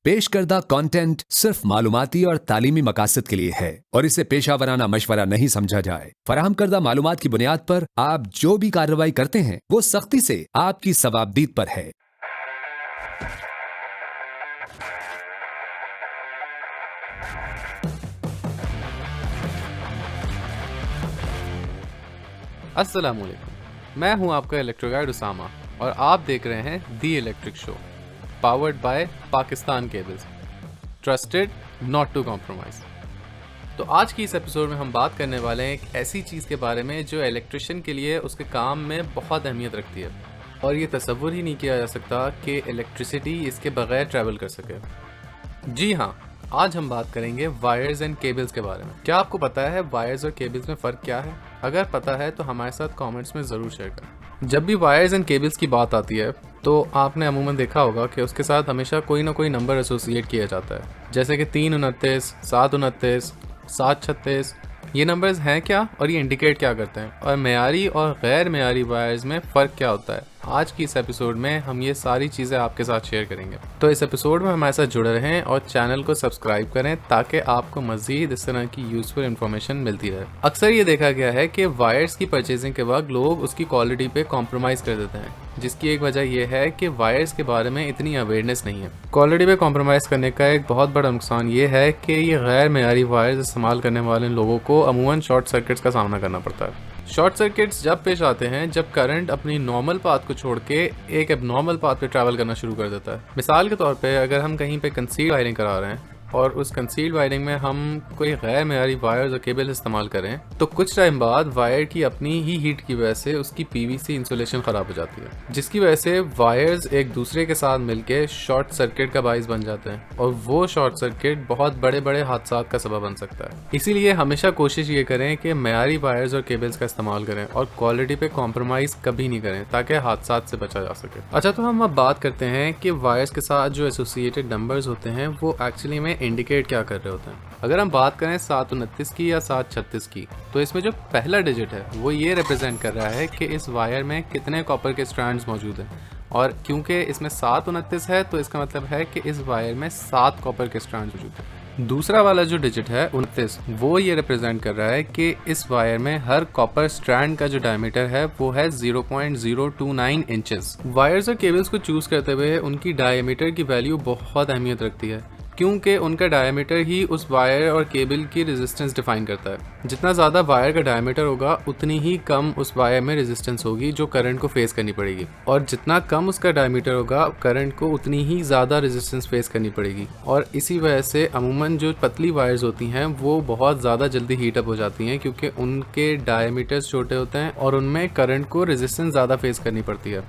पेश करदा कंटेंट सिर्फ मालूमाती और तालीमी मकासद के लिए है और इसे पेशा वराना मशवरा नहीं समझा जाए। फराहम करदा मालूमात की बुनियाद पर आप जो भी कार्रवाई करते हैं वो सख्ती से आपकी सवाबदीद पर है। अस्सलामुअलैकुम, मैं हूं आपका इलेक्ट्रो गाइड उसामा और आप देख रहे हैं the electric show, powered by Pakistan cables, trusted not to compromise. तो आज की इस एपिसोड में हम बात करने वाले हैं एक ऐसी चीज़ के बारे में जो इलेक्ट्रिशियन के लिए उसके काम में बहुत अहमियत रखती है और ये तसव्वुर ही नहीं किया जा सकता कि इलेक्ट्रिसिटी इसके बगैर ट्रैवल कर सके। जी हाँ, आज हम बात करेंगे वायर्स एंड केबल्स के बारे में। क्या आपको पता है वायर्स और केबल्स में फ़र्क क्या है? अगर पता है तो हमारे साथ कमेंट्स में ज़रूर शेयर करें। जब भी वायर्स एंड केबल्स की बात आती है तो आपने अमूमन देखा होगा कि उसके साथ हमेशा कोई ना कोई नंबर एसोसिएट किया जाता है, जैसे कि 329, 729, 736। ये नंबर्स हैं क्या और ये इंडिकेट क्या करते हैं, और मेयारी और गैर मेयारी वायर्स में फ़र्क क्या होता है? आज की इस एपिसोड में हम ये सारी चीज़ें आपके साथ शेयर करेंगे। तो इस एपिसोड में हमारे साथ जुड़े रहें और चैनल को सब्सक्राइब करें ताकि आपको मज़ीद इस तरह की यूज़फुल इन्फॉर्मेशन मिलती रहे। अक्सर ये देखा गया है कि वायर्स की परचेजिंग के वक्त लोग उसकी क्वालिटी पे कॉम्प्रोमाइज़ कर देते हैं, जिसकी एक वजह यह है कि वायर्स के बारे में इतनी अवेयरनेस नहीं है। क्वालिटी पे कॉम्प्रोमाइज़ करने का एक बहुत बड़ा नुकसान ये है कि ये गैर मेयारी वायर्स इस्तेमाल करने वाले लोगों को अमूमन शॉर्ट सर्किट्स का सामना करना पड़ता है। शॉर्ट सर्किट्स जब पेश आते हैं जब करंट अपनी नॉर्मल पाथ को छोड़ के एक एबनॉर्मल पाथ पे ट्रैवल करना शुरू कर देता है। मिसाल के तौर पे अगर हम कहीं पे कंसील्ड वायरिंग करा रहे हैं और उस कंसील्ड वायरिंग में हम कोई गैर मेयारी वायर्स और केबल इस्तेमाल करें तो कुछ टाइम बाद वायर की अपनी ही हीट की वजह से उसकी पीवीसी इंसुलेशन ख़राब हो जाती है, जिसकी वजह से वायर्स एक दूसरे के साथ मिलके शॉर्ट सर्किट का बाइस बन जाते हैं और वो शॉर्ट सर्किट बहुत बड़े बड़े हादसात का सबब बन सकता है। इसीलिए हमेशा कोशिश ये करें कि मेयारी वायर्स और केबल्स का इस्तेमाल करें और क्वालिटी पे कॉम्प्रोमाइज़ कभी नहीं करें ताकि हादसात से बचा जा सके। अच्छा, तो हम अब बात करते हैं कि वायर्स के साथ जो एसोसिएटेड नंबर्स होते हैं वो एक्चुअली में इंडिकेट क्या कर रहे होते हैं। अगर हम बात करें 729 की या 736 की, तो इसमें जो पहला डिजिट है वो ये रिप्रेजेंट कर रहा है कि इस वायर में कितने कॉपर के स्ट्रैंड्स मौजूद हैं, और क्योंकि इसमें 729 है तो इसका मतलब है कि इस वायर में 7 कॉपर के स्ट्रैंड्स मौजूद हैं। दूसरा वाला जो डिजिट है 29, वो ये रिप्रेजेंट कर रहा है कि इस वायर में हर कॉपर स्ट्रैंड का जो डायमीटर है वो है 0.029 इंचेस। वायर्स और केबल्स को चूज करते हुए उनकी डायमीटर की वैल्यू बहुत अहमियत रखती है, क्योंकि उनका डायमीटर ही उस वायर और केबल की रेजिस्टेंस डिफाइन करता है। जितना ज़्यादा वायर का डायमीटर होगा उतनी ही कम उस वायर में रेजिस्टेंस होगी जो करंट को फेस करनी पड़ेगी, और जितना कम उसका डायमीटर होगा करंट को उतनी ही ज़्यादा रेजिस्टेंस फेस करनी पड़ेगी। और इसी वजह से अमूमन जो पतली वायर्स होती हैं वो बहुत ज़्यादा जल्दी हीटअप हो जाती हैं, क्योंकि उनके डायमीटर्स छोटे होते हैं और उनमें करंट को रेजिस्टेंस ज़्यादा फेस करनी पड़ती है।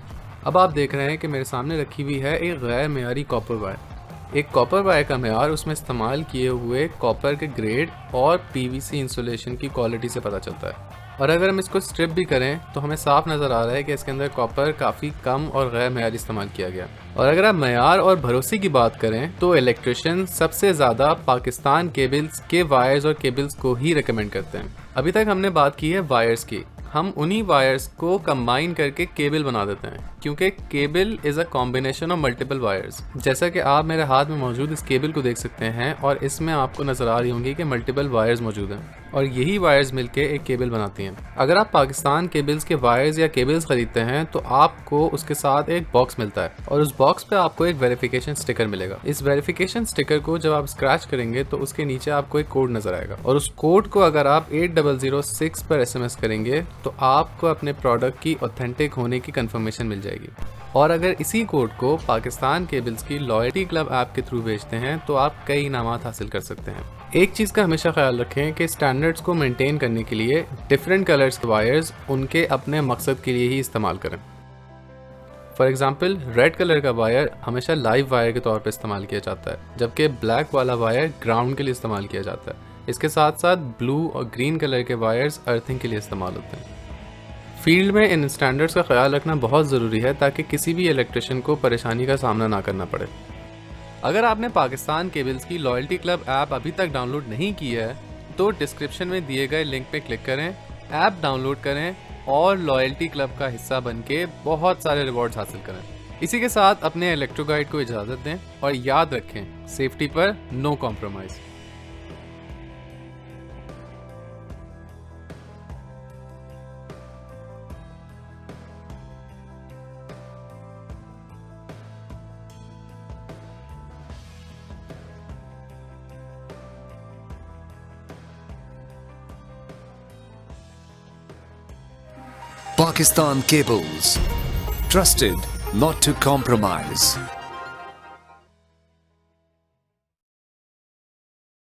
अब आप देख रहे हैं कि मेरे सामने रखी हुई है एक गैर मेयारी कॉपर वायर। एक कॉपर वायर का मेयार उसमें इस्तेमाल किए हुए कॉपर के ग्रेड और पीवीसी इंसुलेशन की क्वालिटी से पता चलता है, और अगर हम इसको स्ट्रिप भी करें तो हमें साफ नज़र आ रहा है कि इसके अंदर कॉपर काफ़ी कम और गैर मेयारी इस्तेमाल किया गया। और अगर आप मेयार और भरोसे की बात करें तो इलेक्ट्रिशियन सबसे ज़्यादा पाकिस्तान केबल्स के वायर्स और केबल्स को ही रिकमेंड करते हैं। अभी तक हमने बात की है वायर्स की, हम उन्हीं वायर्स को कंबाइन करके केबल बना देते हैं, क्योंकि cable is a combination of multiple wires. जैसा कि आप मेरे हाथ में मौजूद इस केबल को देख सकते हैं और इसमें आपको नज़र आ रही होंगी कि मल्टीपल वायर्स मौजूद हैं और यही वायर्स मिलके एक केबल बनाती हैं। अगर आप पाकिस्तान केबल्स के वायर्स या केबल्स खरीदते हैं तो आपको उसके साथ एक बॉक्स मिलता है और उस बॉक्स पे आपको एक वेरिफिकेशन स्टिकर मिलेगा। इस वेरिफिकेशन स्टिकर को जब आप स्क्रैच करेंगे तो उसके नीचे आपको एक कोड नजर आएगा, और उस कोड को अगर आप 8006 पर SMS करेंगे तो आपको अपने प्रोडक्ट की ऑथेंटिक होने की कंफर्मेशन मिल जाएगी। और अगर इसी कोड को पाकिस्तान केबल्स की लॉयल्टी क्लब ऐप के थ्रू भेजते हैं तो आप कई इनामात हासिल कर सकते हैं। एक चीज़ का हमेशा ख्याल रखें कि स्टैंडर्ड्स को मेंटेन करने के लिए डिफरेंट कलर्स के वायर्स उनके अपने मकसद के लिए ही इस्तेमाल करें। फॉर एग्जांपल, रेड कलर का वायर हमेशा लाइव वायर के तौर पर इस्तेमाल किया जाता है, जबकि ब्लैक वाला वायर ग्राउंड के लिए इस्तेमाल किया जाता है। इसके साथ साथ ब्लू और ग्रीन कलर के वायर्स अर्थिंग के लिए इस्तेमाल होते हैं। फील्ड में इन स्टैंडर्ड्स का ख्याल रखना बहुत ज़रूरी है ताकि किसी भी इलेक्ट्रिशियन को परेशानी का सामना ना करना पड़े। अगर आपने पाकिस्तान केबल्स की लॉयल्टी क्लब ऐप अभी तक डाउनलोड नहीं की है तो डिस्क्रिप्शन में दिए गए लिंक पे क्लिक करें, ऐप डाउनलोड करें और लॉयल्टी क्लब का हिस्सा बनके बहुत सारे रिवॉर्ड्स हासिल करें। इसी के साथ अपने इलेक्ट्रो गाइड को इजाज़त दें और याद रखें, सेफ्टी पर no compromise. Pakistan Cables. Trusted not to compromise.